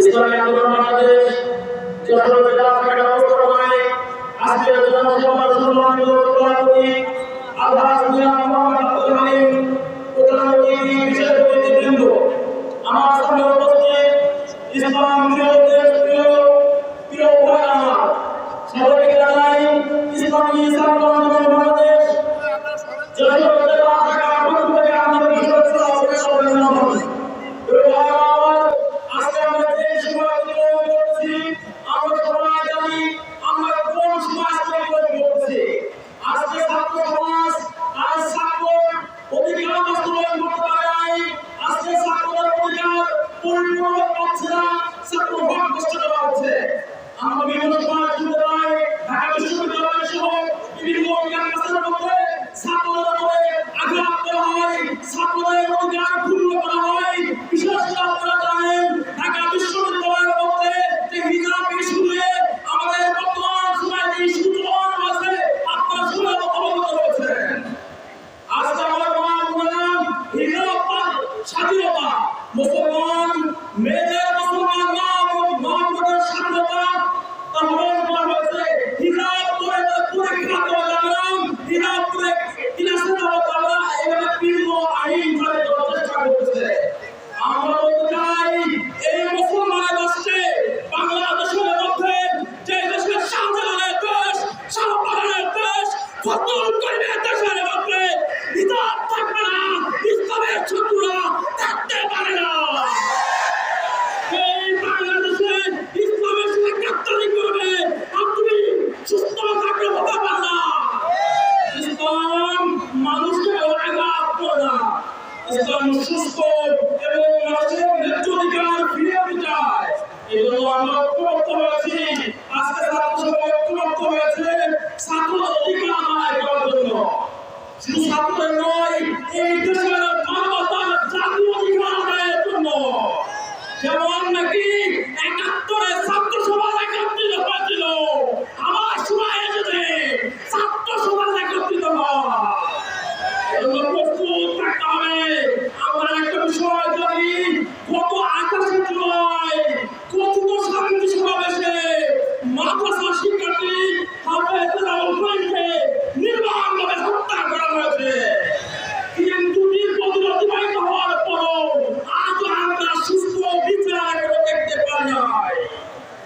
ইসলামী আন্দোলন বাংলাদেশ যশোর জেলা শাখার ব্যবস্থাপনায় আজকে জনসভা সম্মানিত সভাপতি আলহাজ মিয়া মোহাম্মদ আব্দুল হালিম প্রধান অতিথি বিশেষ অতিথিবৃন্দ আমার সামনে উপস্থিত ইসলাম প্রিয় ভাই আমার সবাইকে জানাই ইসলামী আন্দোলন বাংলাদেশ যশোর জেলা শাখার পক্ষ থেকে আন্তরিক শুভেচ্ছা ও অভিনন্দন। আজকে আমরা যে সমাজে করছি আমরা সবাই জানি আমরা কোন সমাজ তৈরি করছি। আজকে ছাত্র সমাজ আজ ছাত্র অধিকার বাস্তবায়ন করতে পারে নাই। আজকে ছাত্রদের অধিকার পরিপূর্ণ পাচ্ছে না, ছাত্র ভাগ কষ্ট করা হচ্ছে। আমরা বিভিন্ন সময় শুনতে পাই ঢাকা বিশ্ববিদ্যালয় সহ বিভিন্ন ক্যাম্পাসের মধ্যে ছাত্রদের উপরে আঘাত করা হয়, ছাত্রদের অধিকার ক্ষুণ্ণ করা হয়। বিশেষ করে আপনারা জানেন ঢাকা বিশ্ববিদ্যালয়ের মধ্যে যে হিজাব ইস্যু নিয়ে আমাদের বর্তমান সময়ে যে ইস্যু চলমান আছে আপনারা সবাই অবগত রয়েছেন। আজকে আমরা বললাম হিজাব স্বাধীনতা, মুসলমান মেয়েদের মুসলমান মহানগরের স্বাধীনতা হরণ করা হয়েছে। হিজাব পরে পরীক্ষা দেওয়া যাবে না, হিজাব পরে ক্লাসে যাওয়া যাবে না, এভাবে বিভিন্ন আইন করে দেওয়ার চেষ্টা করছে। আমরা বলতে চাই এই মুসলমানের রাষ্ট্রে বাংলাদেশের মধ্যে যে দেশের শাহজালালের দেশ, শাহবাগের দেশ, ফতুল করিমের দেশের মধ্যে হিজাব থাকবে না, ইসলামের ছাত্ররা থাকতে পারে না। এই বাংলাদেশে ইসলামের সাথে গাদ্দারি করবে আর তুমি সুস্থ থাকবে হতে পারে না। ইসলাম মানুষকে আঘাত করে না, ইসলাম সুস্থ এবং মানুষের ন্যায্য অধিকার ফিরিয়ে দিতে চায়। এজন্য আমরা ঐক্যবদ্ধ হয়েছি। আজকে ছাত্র সভা ঐক্যবদ্ধ হয়েছে ছাত্রদের অধিকার আদায় করার জন্য। শুধু ছাত্রদের নয়, এই দেশের মানবতার জাতীয় অধিকার আদায়ের জন্য। যেমন নাকি ৭১ ছাত্র সমাজ একত্রিত হয়েছিল, আমার সময় এসেছে ছাত্র সমাজ একত্রিত হওয়া। প্রস্তুত থাকতে হবে। আমরা একটা বিষয় জানি, গত ২৮ জুলাই কথিত শান্তি সমাবেশে মাদ্রাসা শিক্ষার্থী হাফেজুল হোসেনকে নির্মমভাবে হত্যা করা হয়েছে। কিন্তু দীর্ঘদিন অতিবাহিত হওয়ার পরও আজও আমরা সুস্থ বিচার দেখতে পাই নাই।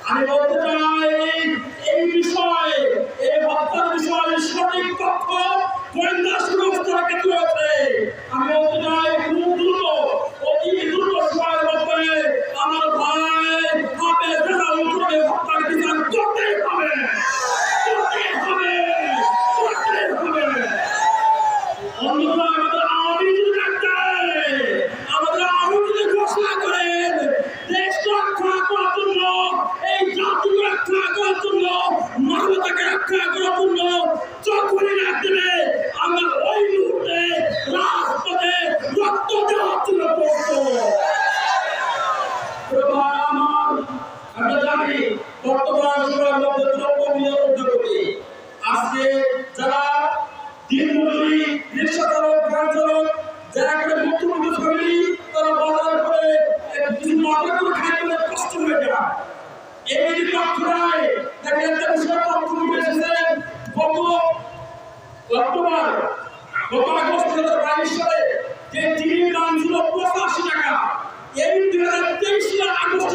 আমি বলতে চাই এই বিষয়ে, এই হত্যার বিষয়ে সঠিক তথ্য গোয়েন্দা সংস্থার কাছে রয়েছে। আমি বলতে চাই খুব দ্রুত, অতি দ্রুত সময়ের মধ্যে আমার ভাই হাফেজুল হোসেনের হত্যার বিচার করতেই হবে, করতেই হবে, করতেই হবে। অন্যথা আমাদের আওয়ামী লীগ আমাদের আওয়ামী লীগ ঘোষণা করেন দেশ রক্ষা করার জন্য, এই জাতি রক্ষা করার জন্য, মানবতাকে রক্ষা করার জন্য যখনই ডাক দেবে আমরা ওই মুহূর্তে রাজপথে রক্ত দেওয়ার জন্য প্রস্তুত। আমরা জানি বর্তমান সময়ের মধ্যে দ্রব্য মূল্যের ঊর্ধ্বগতি। আজকে যারা দিনমজুরি, রিক্সা চালক, ভ্যান চালক, যারা করে মুখ্যমন্ত্রী ফ্যামিলি, তারা বাজার করে কিছু মাথা করে খাইতে কষ্ট হয়ে যায়। এই যে তথ্যটাই দেখেন একটা বিষয় তথ্য উঠে এসেছে গত অক্টোবর, গত আগস্ট ২০২২ সালে যে চিনির দাম ছিল ৮৫ টাকা, এই ২০২৩ সালের আগস্ট